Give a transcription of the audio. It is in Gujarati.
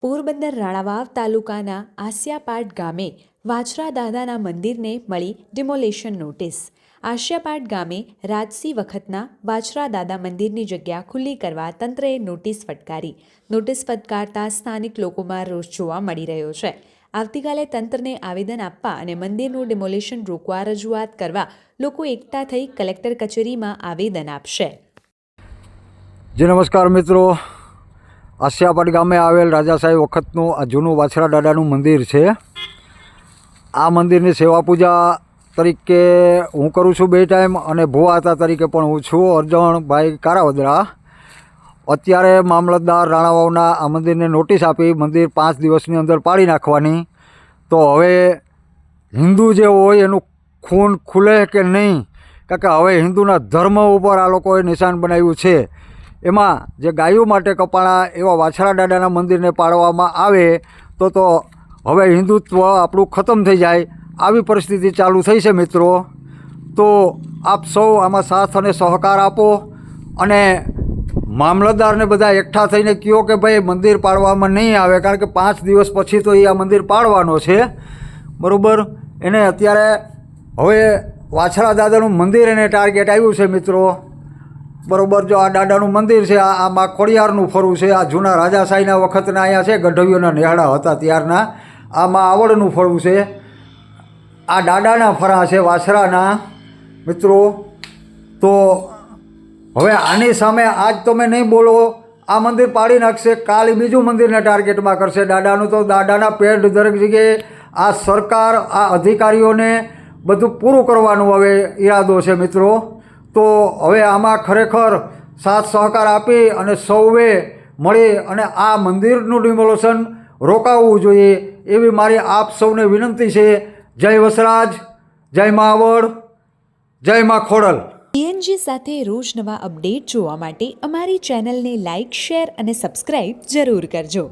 પોરબંદર રાણાવાવ તાલુકાના આસિયાપાટ ગામે વાછરા દાદાના મંદિરને મળી ડિમોલેશન નોટિસ। આસિયાપાટ ગામે રાજસી વખતના વાછરા દાદા મંદિરની જગ્યા ખુલ્લી કરવા તંત્રએ નોટિસ ફટકારી। નોટિસ ફટકારતા સ્થાનિક લોકોમાં રોષ જોવા મળી રહ્યો છે। આવતીકાલે તંત્રને આવેદન આપવા અને મંદિરનું ડિમોલેશન રોકવા રજૂઆત કરવા લોકો એકઠા થઈ કલેક્ટર કચેરીમાં આવેદન આપશે। જી નમસ્કાર મિત્રો, આસિયાપાટ ગામે આવેલ રાજાશાહી વખતનું આ જૂનું વાછરા દાદાનું મંદિર છે। આ મંદિરની સેવા પૂજા તરીકે હું કરું છું 2 ટાઈમ અને ભુવાતા તરીકે પણ હું છું, અરજણભાઈ કારાવદરા। અત્યારે મામલતદાર રાણાવાવના આ મંદિરને નોટિસ આપી મંદિર 5 દિવસની અંદર પાડી નાખવાની। તો હવે હિન્દુ જે હોય એનું ખૂન ખુલે કે નહીં, કારણ કે હવે હિન્દુના ધર્મ ઉપર આ લોકોએ નિશાન બનાવ્યું છે। એમાં જે ગાયો માટે કપાણા એવા વાછરા દાદાના મંદિરને પાડવામાં આવે તો હવે હિન્દુત્વ આપણું ખતમ થઈ જાય, આવી પરિસ્થિતિ ચાલુ થઈ છે મિત્રો। તો આપ સૌ આમાં સાથ અને સહકાર આપો અને મામલતદારને બધા એકઠા થઈને કહો કે ભાઈ મંદિર પાડવામાં નહીં આવે, કારણ કે 5 દિવસ પછી તો એ આ મંદિર પાડવાનો છે, બરાબર। એને અત્યારે હવે વાછરા દાદાનું મંદિર એને ટાર્ગેટ આવ્યું છે મિત્રો, બરાબર। જો આ દાદાનું મંદિર છે, આમાં ખોડિયારનું ફરવું છે, આ જૂના રાજાશાહીના વખતના અહીંયા છે, ગઢવીઓના નેહડા હતા ત્યારના, આમાં આવડનું ફરવું છે, આ દાદાના ફરા છે વાછરાના મિત્રો। તો હવે આની સામે આજ તમે નહીં બોલો, આ મંદિર પાડી નાખશે, કાલે બીજું મંદિરને ટાર્ગેટમાં કરશે દાદાનું। તો દાદાના પેડ દરેક જગ્યાએ આ સરકાર, આ અધિકારીઓને બધું પૂરું કરવાનું હવે ઈરાદો છે મિત્રો। તો હવે આમાં ખરેખર સાથ સહકાર આપી અને સૌએ મળી અને આ મંદિરનું ડિમોલેશન રોકાવવું જોઈએ એવી મારી આપ સૌને વિનંતી છે। જય વસરાજ, જય મા આવડ, જય મા ખોડલ। PNG સાથે રોજ નવા અપડેટ જોવા માટે અમારી ચેનલને લાઇક, શેર અને સબસ્ક્રાઇબ જરૂર કરજો।